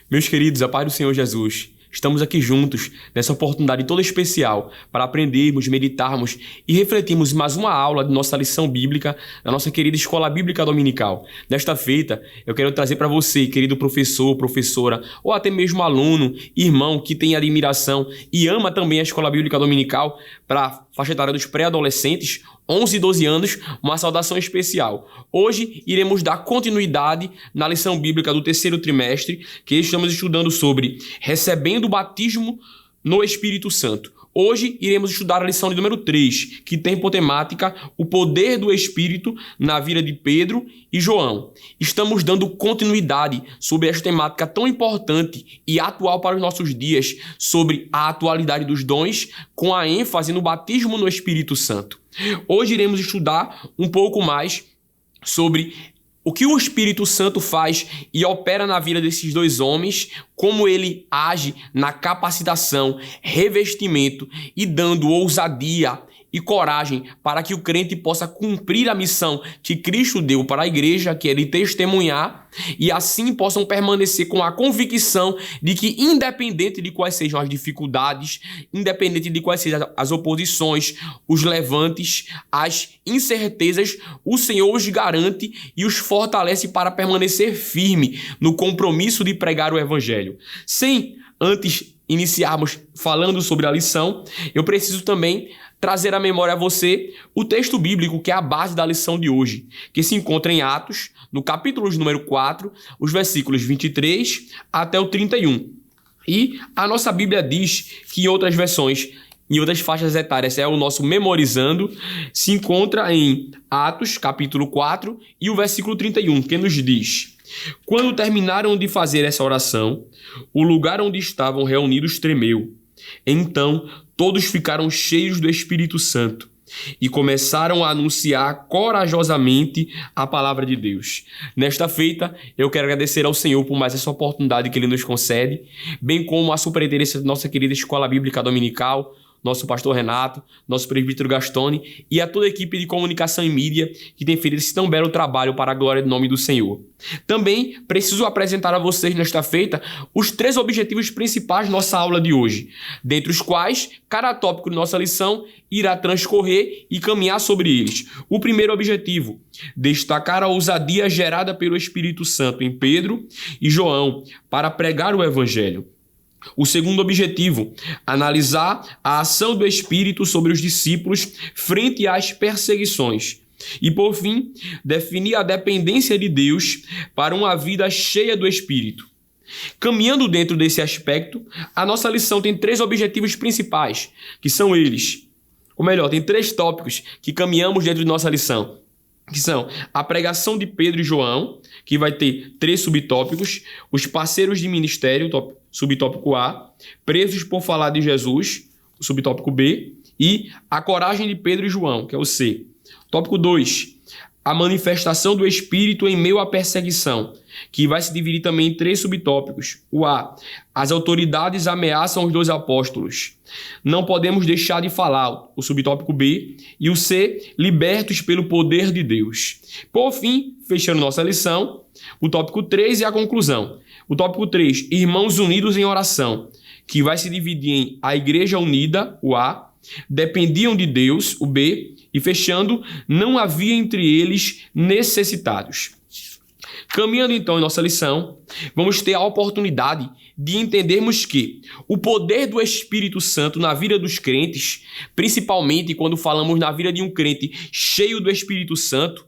Meus queridos, a paz do Senhor Jesus, estamos aqui juntos nessa oportunidade toda especial para aprendermos, meditarmos e refletirmos mais uma aula de nossa lição bíblica da nossa querida Escola Bíblica Dominical. Nesta feita, eu quero trazer para você, querido professor, professora, ou até mesmo aluno, irmão que tem admiração e ama também a Escola Bíblica Dominical, para a faixa etária dos pré-adolescentes, 11 e 12 anos, uma saudação especial. Hoje iremos dar continuidade na lição bíblica do terceiro trimestre, que estamos estudando sobre recebendo o batismo no Espírito Santo. Hoje iremos estudar a lição de número 3, que tem por temática o poder do Espírito na vida de Pedro e João. Estamos dando continuidade sobre esta temática tão importante e atual para os nossos dias, sobre a atualidade dos dons, com a ênfase no batismo no Espírito Santo. Hoje iremos estudar um pouco mais sobre o que o Espírito Santo faz e opera na vida desses dois homens, como ele age na capacitação, revestimento e dando ousadia e coragem para que o crente possa cumprir a missão que Cristo deu para a igreja, que é de testemunhar, e assim possam permanecer com a convicção de que, independente de quais sejam as dificuldades, independente de quais sejam as oposições, os levantes, as incertezas, o Senhor os garante e os fortalece para permanecer firme no compromisso de pregar o Evangelho. Sem antes iniciarmos falando sobre a lição, eu preciso também trazer à memória a você o texto bíblico que é a base da lição de hoje, que se encontra em Atos, no capítulo número 4, os versículos 23 até o 31. E a nossa Bíblia diz que em outras versões, em outras faixas etárias, é o nosso memorizando, se encontra em Atos, capítulo 4, e o versículo 31, que nos diz: quando terminaram de fazer essa oração, o lugar onde estavam reunidos tremeu. Então, todos ficaram cheios do Espírito Santo e começaram a anunciar corajosamente a palavra de Deus. Nesta feita, eu quero agradecer ao Senhor por mais essa oportunidade que Ele nos concede, bem como a superintendência da nossa querida Escola Bíblica Dominical, nosso pastor Renato, nosso presbítero Gastone e a toda a equipe de comunicação e mídia que tem feito esse tão belo trabalho para a glória do nome do Senhor. Também preciso apresentar a vocês nesta feita os 3 objetivos principais da nossa aula de hoje, dentre os quais cada tópico de nossa lição irá transcorrer e caminhar sobre eles. O primeiro objetivo: destacar a ousadia gerada pelo Espírito Santo em Pedro e João para pregar o Evangelho. O segundo objetivo: analisar a ação do Espírito sobre os discípulos frente às perseguições. E, por fim, definir a dependência de Deus para uma vida cheia do Espírito. Caminhando dentro desse aspecto, a nossa lição tem 3 objetivos principais, que são eles. Ou melhor, tem 3 tópicos que caminhamos dentro de nossa lição, que são a pregação de Pedro e João, que vai ter 3 subtópicos, os parceiros de ministério, subtópico A, presos por falar de Jesus, subtópico B, e a coragem de Pedro e João, que é o C. Tópico 2, a manifestação do Espírito em meio à perseguição, que vai se dividir também em 3 subtópicos. O A, as autoridades ameaçam os 2 apóstolos. Não podemos deixar de falar, o subtópico B. E o C, libertos pelo poder de Deus. Por fim, fechando nossa lição, o tópico 3 e a conclusão. O tópico 3, irmãos unidos em oração, que vai se dividir em a igreja unida, o A, dependiam de Deus, o B, e fechando, não havia entre eles necessitados. Caminhando então em nossa lição, vamos ter a oportunidade de entendermos que o poder do Espírito Santo na vida dos crentes, principalmente quando falamos na vida de um crente cheio do Espírito Santo,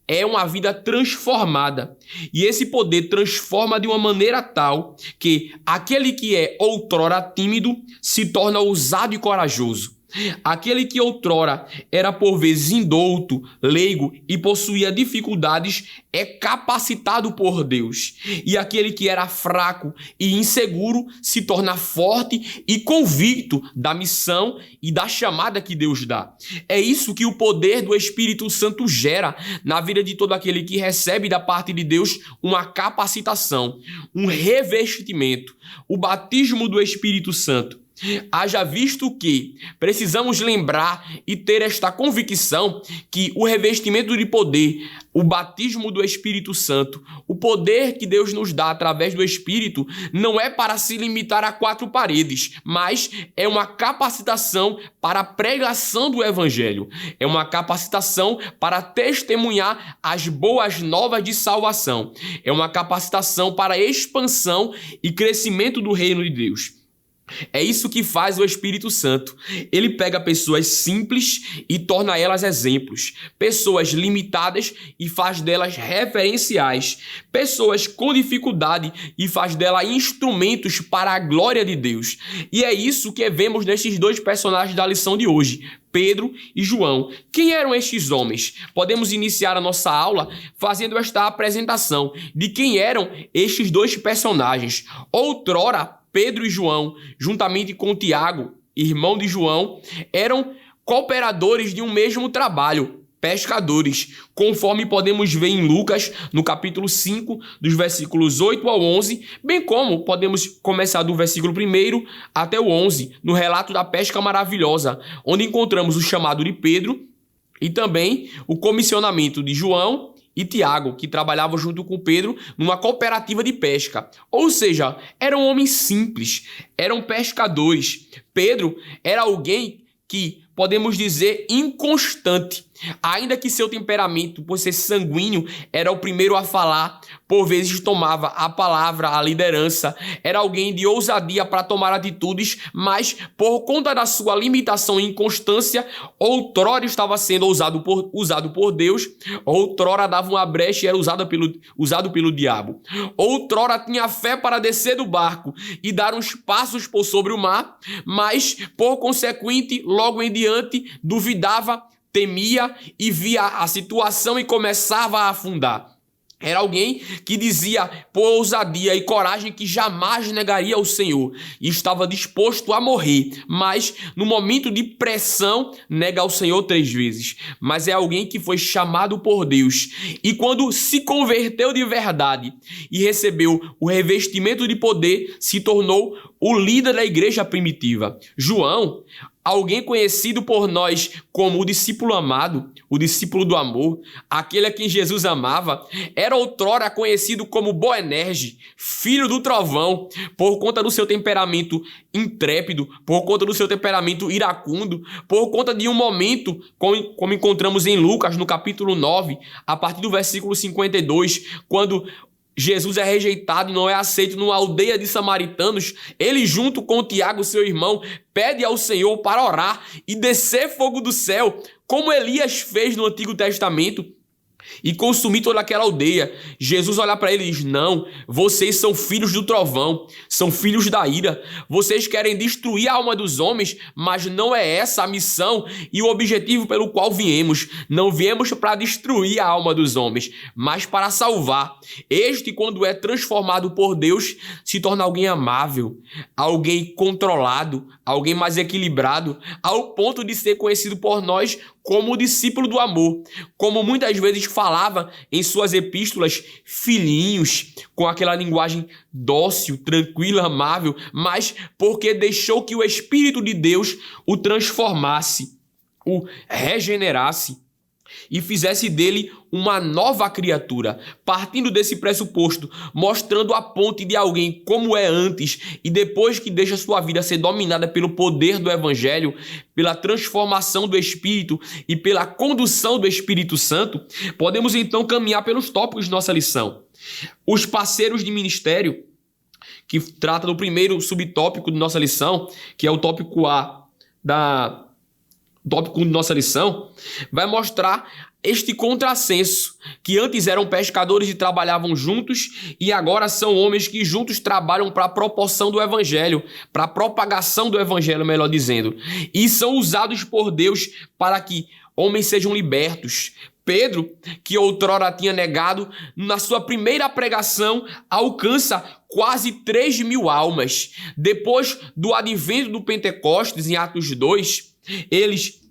é uma vida transformada. E esse poder transforma de uma maneira tal que aquele que é outrora tímido se torna ousado e corajoso. Aquele que outrora era por vezes indouto, leigo e possuía dificuldades é capacitado por Deus. E aquele que era fraco e inseguro se torna forte e convicto da missão e da chamada que Deus dá. É isso que o poder do Espírito Santo gera na vida de todo aquele que recebe da parte de Deus uma capacitação, um revestimento, o batismo do Espírito Santo. Haja visto que precisamos lembrar e ter esta convicção que o revestimento de poder, o batismo do Espírito Santo, o poder que Deus nos dá através do Espírito, não é para se limitar a 4 paredes, mas é uma capacitação para a pregação do Evangelho. É uma capacitação para testemunhar as boas novas de salvação. É uma capacitação para a expansão e crescimento do reino de Deus. É isso que faz o Espírito Santo. Ele pega pessoas simples e torna elas exemplos. Pessoas limitadas e faz delas referenciais. Pessoas com dificuldade e faz delas instrumentos para a glória de Deus. E é isso que vemos nesses 2 personagens da lição de hoje, Pedro e João. Quem eram estes homens? Podemos iniciar a nossa aula fazendo esta apresentação de quem eram estes 2 personagens. Outrora, Pedro e João, juntamente com Tiago, irmão de João, eram cooperadores de um mesmo trabalho, pescadores, conforme podemos ver em Lucas, no capítulo 5, dos versículos 8 ao 11, bem como podemos começar do versículo 1 até o 11, no relato da pesca maravilhosa, onde encontramos o chamado de Pedro e também o comissionamento de João e Tiago, que trabalhavam junto com Pedro numa cooperativa de pesca. Ou seja, eram homens simples, eram pescadores. Pedro era alguém que, podemos dizer, inconstante. Ainda que seu temperamento, por ser sanguíneo, era o primeiro a falar, por vezes tomava a palavra, a liderança, era alguém de ousadia para tomar atitudes, mas por conta da sua limitação e inconstância, outrora estava sendo usado por Deus, outrora dava uma brecha e era usado pelo diabo. Outrora tinha fé para descer do barco e dar uns passos por sobre o mar, mas por consequente, logo em diante, duvidava, temia e via a situação e começava a afundar. Era alguém que dizia por ousadia e coragem que jamais negaria o Senhor e estava disposto a morrer, mas no momento de pressão nega ao Senhor 3 vezes. Mas é alguém que foi chamado por Deus e quando se converteu de verdade e recebeu o revestimento de poder, se tornou o líder da igreja primitiva. João, alguém conhecido por nós como o discípulo amado, o discípulo do amor, aquele a quem Jesus amava, era outrora conhecido como Boanerges, filho do trovão, por conta do seu temperamento intrépido, por conta do seu temperamento iracundo, por conta de um momento, como encontramos em Lucas, no capítulo 9, a partir do versículo 52, quando Jesus é rejeitado e não é aceito numa aldeia de samaritanos. Ele, junto com Tiago, seu irmão, pede ao Senhor para orar e descer fogo do céu, como Elias fez no Antigo Testamento, e consumir toda aquela aldeia. Jesus olha para ele e diz: não, vocês são filhos do trovão, são filhos da ira, vocês querem destruir a alma dos homens, mas não é essa a missão e o objetivo pelo qual viemos. Não viemos para destruir a alma dos homens, mas para salvar. Este, quando é transformado por Deus, se torna alguém amável, alguém controlado, alguém mais equilibrado, ao ponto de ser conhecido por nós como o discípulo do amor, como muitas vezes falava em suas epístolas, filhinhos, com aquela linguagem dócil, tranquila, amável, mas porque deixou que o Espírito de Deus o transformasse, o regenerasse e fizesse dele uma nova criatura, partindo desse pressuposto, mostrando a ponte de alguém como é antes e depois que deixa sua vida ser dominada pelo poder do Evangelho, pela transformação do Espírito e pela condução do Espírito Santo. Podemos então caminhar pelos tópicos de nossa lição. Os parceiros de ministério, que trata do primeiro subtópico de nossa lição, que é o tópico A tópico 1 de nossa lição, vai mostrar este contrassenso, que antes eram pescadores e trabalhavam juntos e agora são homens que juntos trabalham para a proporção do Evangelho, para a propagação do Evangelho, melhor dizendo, e são usados por Deus para que homens sejam libertos. Pedro, que outrora tinha negado, na sua primeira pregação alcança quase 3.000 almas. Depois do advento do Pentecostes, em Atos 2, eles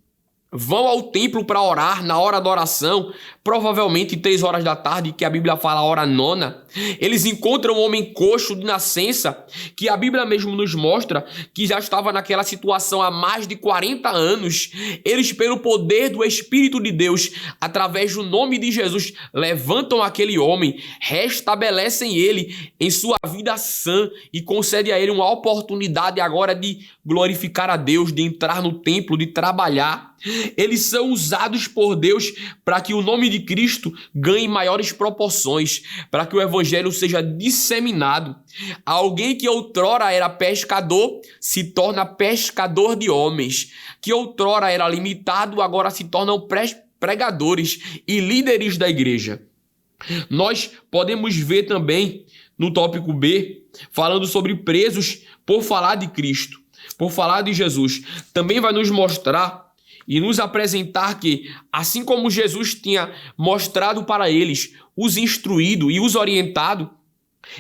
vão ao templo para orar na hora da oração, provavelmente 3 horas da tarde, que a Bíblia fala a hora nona. Eles encontram um homem coxo de nascença, que a Bíblia mesmo nos mostra que já estava naquela situação há mais de 40 anos. Eles, pelo poder do Espírito de Deus, através do nome de Jesus, levantam aquele homem, restabelecem ele em sua vida sã e concedem a ele uma oportunidade agora de glorificar a Deus, de entrar no templo, de trabalhar. Eles são usados por Deus para que o nome de Cristo ganhe maiores proporções, para que o evangelho seja disseminado. Alguém que outrora era pescador se torna pescador de homens, que outrora era limitado agora se tornam pregadores e líderes da igreja. Nós podemos ver também no tópico B, falando sobre presos por falar de Cristo, por falar de Jesus. Também vai nos mostrar e nos apresentar que, assim como Jesus tinha mostrado para eles, os instruído e os orientado,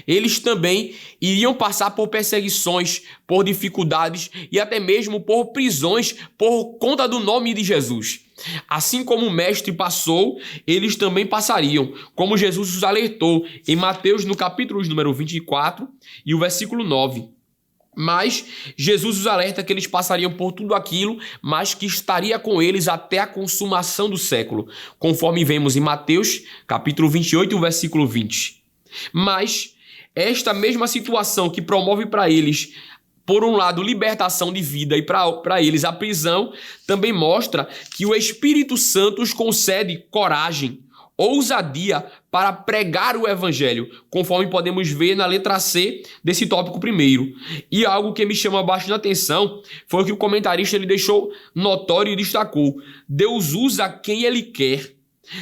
eles também iriam passar por perseguições, por dificuldades e até mesmo por prisões por conta do nome de Jesus. Assim como o mestre passou, eles também passariam, como Jesus os alertou em Mateus no capítulo número 24 e o versículo 9. Mas Jesus os alerta que eles passariam por tudo aquilo, mas que estaria com eles até a consumação do século, conforme vemos em Mateus, capítulo 28, versículo 20. Mas esta mesma situação que promove para eles, por um lado, libertação de vida e para eles a prisão, também mostra que o Espírito Santo os concede coragem, ousadia para pregar o evangelho, conforme podemos ver na letra C desse tópico primeiro. E algo que me chama bastante atenção foi o que o comentarista ele deixou notório e destacou. Deus usa quem ele quer,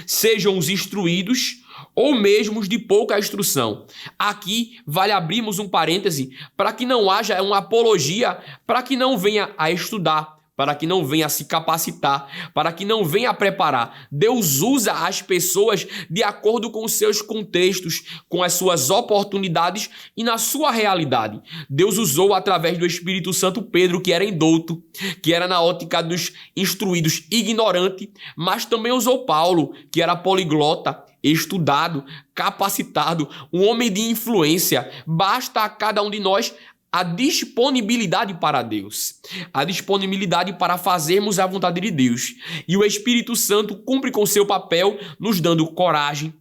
sejam os instruídos ou mesmo os de pouca instrução. Aqui vale abrirmos um parêntese para que não haja uma apologia, para que não venha a estudar, para que não venha a se capacitar, para que não venha a preparar. Deus usa as pessoas de acordo com os seus contextos, com as suas oportunidades e na sua realidade. Deus usou através do Espírito Santo Pedro, que era indouto, que era na ótica dos instruídos ignorante, mas também usou Paulo, que era poliglota, estudado, capacitado, um homem de influência. Basta a cada um de nós a disponibilidade para Deus, a disponibilidade para fazermos a vontade de Deus. E o Espírito Santo cumpre com seu papel, nos dando coragem,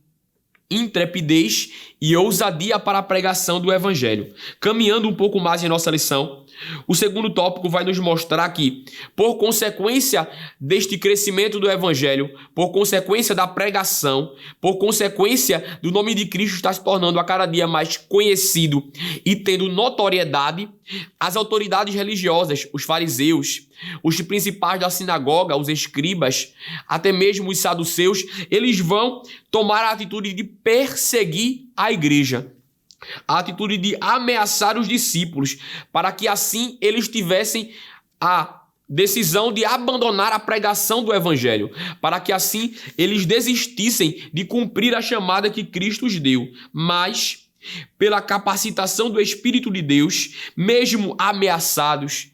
intrepidez e ousadia para a pregação do Evangelho. Caminhando um pouco mais em nossa lição, o segundo tópico vai nos mostrar que, por consequência deste crescimento do Evangelho, por consequência da pregação, por consequência do nome de Cristo estar se tornando a cada dia mais conhecido e tendo notoriedade, as autoridades religiosas, os fariseus, os principais da sinagoga, os escribas, até mesmo os saduceus, eles vão tomar a atitude de perseguir a igreja, a atitude de ameaçar os discípulos, para que assim eles tivessem a decisão de abandonar a pregação do Evangelho, para que assim eles desistissem de cumprir a chamada que Cristo os deu. Mas, pela capacitação do Espírito de Deus, mesmo ameaçados,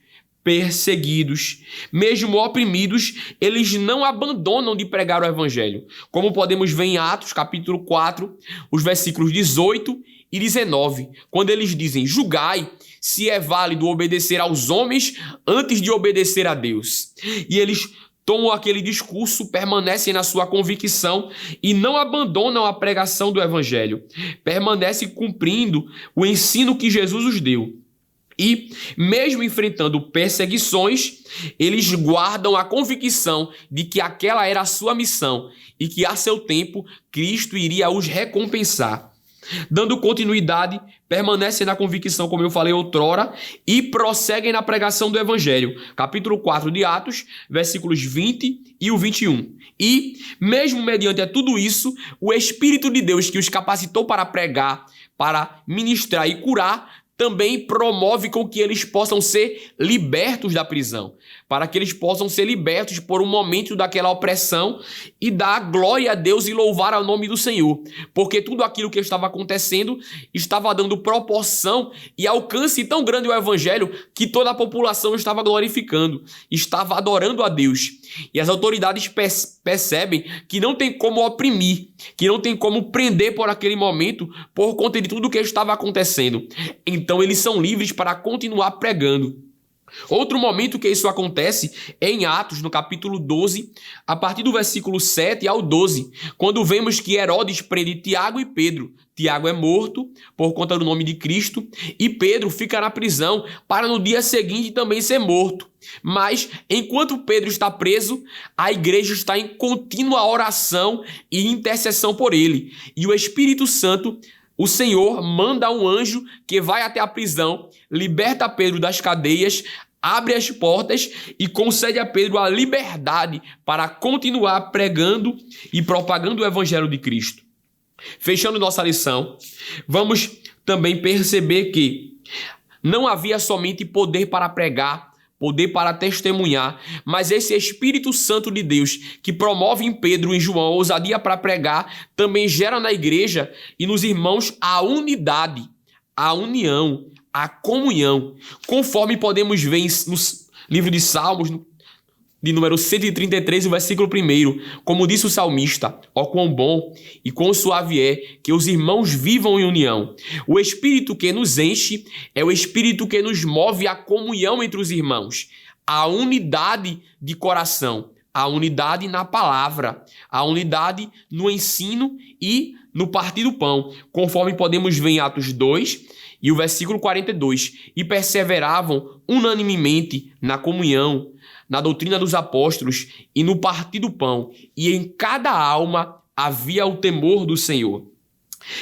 perseguidos, mesmo oprimidos, eles não abandonam de pregar o Evangelho. Como podemos ver em Atos, capítulo 4, os versículos 18 e 19, quando eles dizem: julgai se é válido obedecer aos homens antes de obedecer a Deus. E eles tomam aquele discurso, permanecem na sua convicção e não abandonam a pregação do Evangelho. Permanecem cumprindo o ensino que Jesus os deu. E, mesmo enfrentando perseguições, eles guardam a convicção de que aquela era a sua missão e que, a seu tempo, Cristo iria os recompensar. Dando continuidade, permanecem na convicção, como eu falei outrora, e prosseguem na pregação do Evangelho. Capítulo 4 de Atos, versículos 20 e o 21. E, mesmo mediante tudo isso, o Espírito de Deus que os capacitou para pregar, para ministrar e curar, também promove com que eles possam ser libertos da prisão, para que eles possam ser libertos por um momento daquela opressão e dar glória a Deus e louvar ao nome do Senhor, porque tudo aquilo que estava acontecendo estava dando proporção e alcance tão grande ao evangelho que toda a população estava glorificando, estava adorando a Deus. E as autoridades percebem que não tem como oprimir, que não tem como prender por aquele momento por conta de tudo o que estava acontecendo. Então eles são livres para continuar pregando. Outro momento que isso acontece é em Atos, no capítulo 12, a partir do versículo 7 ao 12, quando vemos que Herodes prende Tiago e Pedro. Tiago é morto por conta do nome de Cristo e Pedro fica na prisão para no dia seguinte também ser morto. Mas, enquanto Pedro está preso, a igreja está em contínua oração e intercessão por ele. E o Espírito Santo, o Senhor, manda um anjo que vai até a prisão, liberta Pedro das cadeias, abre as portas e concede a Pedro a liberdade para continuar pregando e propagando o evangelho de Cristo. Fechando nossa lição, vamos também perceber que não havia somente poder para pregar, poder para testemunhar, mas esse Espírito Santo de Deus que promove em Pedro e em João ousadia para pregar, também gera na igreja e nos irmãos a unidade, a união, a comunhão, conforme podemos ver no livro de Salmos, de número 133, o versículo 1, como disse o salmista: ó quão bom e quão suave é que os irmãos vivam em união. O Espírito que nos enche é o Espírito que nos move à comunhão entre os irmãos, a unidade de coração, a unidade na palavra, a unidade no ensino e no partir do pão, conforme podemos ver em Atos 2 e o versículo 42, e perseveravam unanimemente na comunhão, na doutrina dos apóstolos e no partir do pão, e em cada alma havia o temor do Senhor.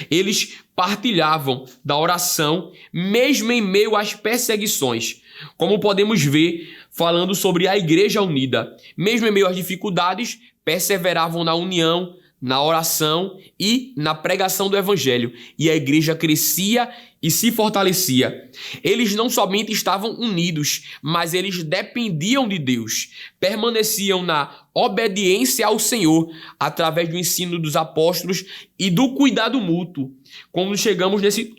Eles partilhavam da oração, mesmo em meio às perseguições, como podemos ver falando sobre a igreja unida. Mesmo em meio às dificuldades, perseveravam na união, na oração e na pregação do evangelho, e a igreja crescia e se fortalecia. Eles não somente estavam unidos, mas eles dependiam de Deus, permaneciam na obediência ao Senhor, através do ensino dos apóstolos e do cuidado mútuo. Quando chegamos nesse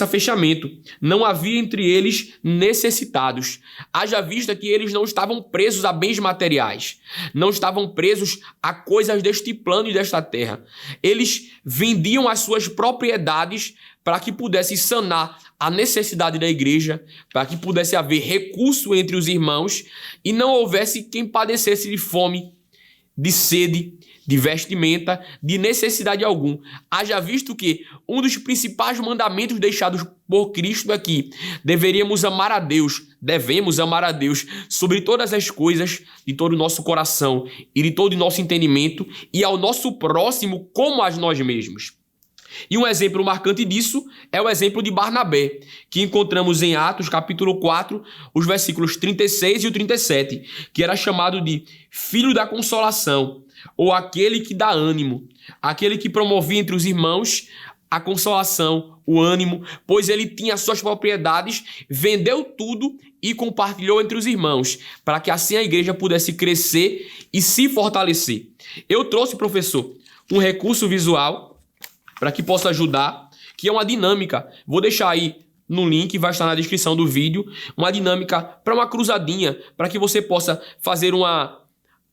fechamento, não havia entre eles necessitados. Haja vista que eles não estavam presos a bens materiais, não estavam presos a coisas deste plano e desta terra. Eles vendiam as suas propriedades para que pudesse sanar a necessidade da igreja, para que pudesse haver recurso entre os irmãos e não houvesse quem padecesse de fome, de sede, de vestimenta, de necessidade algum. Haja visto que um dos principais mandamentos deixados por Cristo é que devemos amar a Deus sobre todas as coisas, de todo o nosso coração e de todo o nosso entendimento, e ao nosso próximo como a nós mesmos. E um exemplo marcante disso é o exemplo de Barnabé, que encontramos em Atos capítulo 4, os versículos 36 e o 37, que era chamado de filho da consolação, ou aquele que dá ânimo, aquele que promovia entre os irmãos a consolação, o ânimo, pois ele tinha suas propriedades, vendeu tudo e compartilhou entre os irmãos, para que assim a igreja pudesse crescer e se fortalecer. Eu trouxe, professor, um recurso visual para que possa ajudar, que é uma dinâmica. Vou deixar aí no link, vai estar na descrição do vídeo, uma dinâmica para uma cruzadinha, para que você possa fazer uma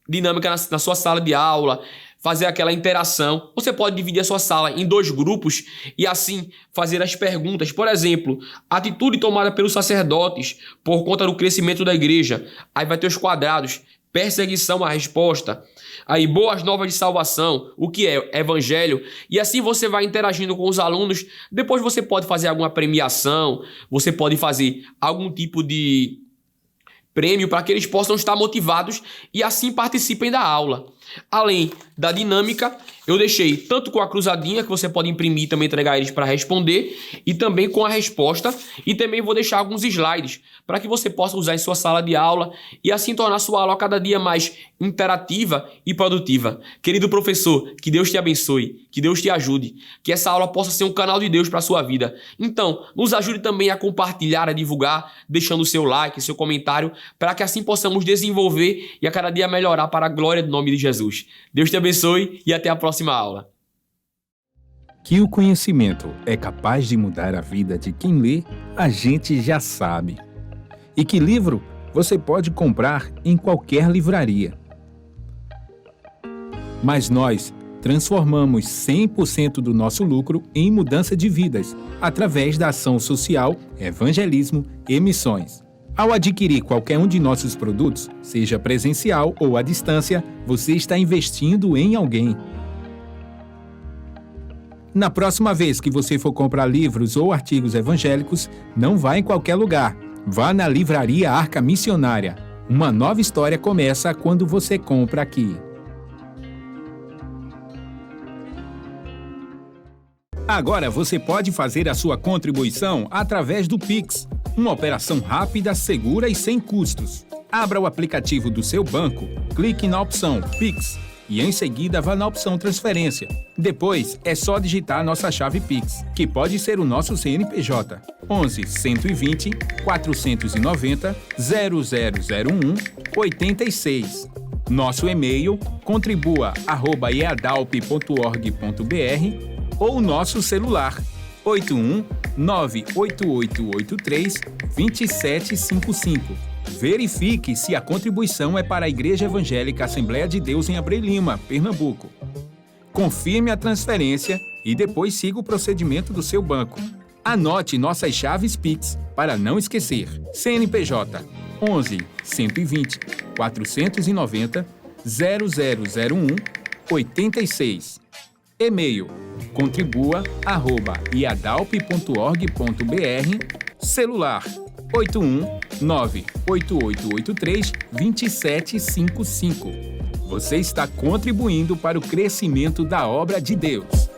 dinâmica na sua sala de aula, fazer aquela interação. Você pode dividir a sua sala em 2 grupos e assim fazer as perguntas. Por exemplo, atitude tomada pelos sacerdotes por conta do crescimento da igreja. Aí vai ter os quadrados. Perseguição, a resposta. Aí, boas novas de salvação, o que é? Evangelho. E assim você vai interagindo com os alunos. Depois você pode fazer alguma premiação, você pode fazer algum tipo de prêmio para que eles possam estar motivados e assim participem da aula. Além da dinâmica, eu deixei tanto com a cruzadinha, que você pode imprimir e também entregar eles para responder, e também com a resposta, e também vou deixar alguns slides para que você possa usar em sua sala de aula e assim tornar sua aula cada dia mais interativa e produtiva. Querido professor, que Deus te abençoe, que Deus te ajude, que essa aula possa ser um canal de Deus para a sua vida. Então, nos ajude também a compartilhar, a divulgar, deixando o seu like, seu comentário, para que assim possamos desenvolver e a cada dia melhorar para a glória do nome de Jesus. Deus te abençoe e até a próxima aula. Que o conhecimento é capaz de mudar a vida de quem lê, a gente já sabe. E que livro você pode comprar em qualquer livraria. Mas nós transformamos 100% do nosso lucro em mudança de vidas, através da ação social, evangelismo e missões. Ao adquirir qualquer um de nossos produtos, seja presencial ou à distância, você está investindo em alguém. Na próxima vez que você for comprar livros ou artigos evangélicos, não vá em qualquer lugar. Vá na Livraria Arca Missionária. Uma nova história começa quando você compra aqui. Agora você pode fazer a sua contribuição através do Pix, uma operação rápida, segura e sem custos. Abra o aplicativo do seu banco, clique na opção Pix e em seguida vá na opção Transferência. Depois é só digitar nossa chave Pix, que pode ser o nosso CNPJ 11 120 490 0001 86. Nosso e-mail contribua@eadalp.org.br ou nosso celular 81 98883 2755. Verifique se a contribuição é para a Igreja Evangélica Assembleia de Deus em Abreu Lima, Pernambuco. Confirme a transferência e depois siga o procedimento do seu banco. Anote nossas chaves Pix para não esquecer. CNPJ 11 120 490 0001 86. E-mail contribua@iadalp.org.br. Celular 81 98883 2755. Você está contribuindo para o crescimento da obra de Deus.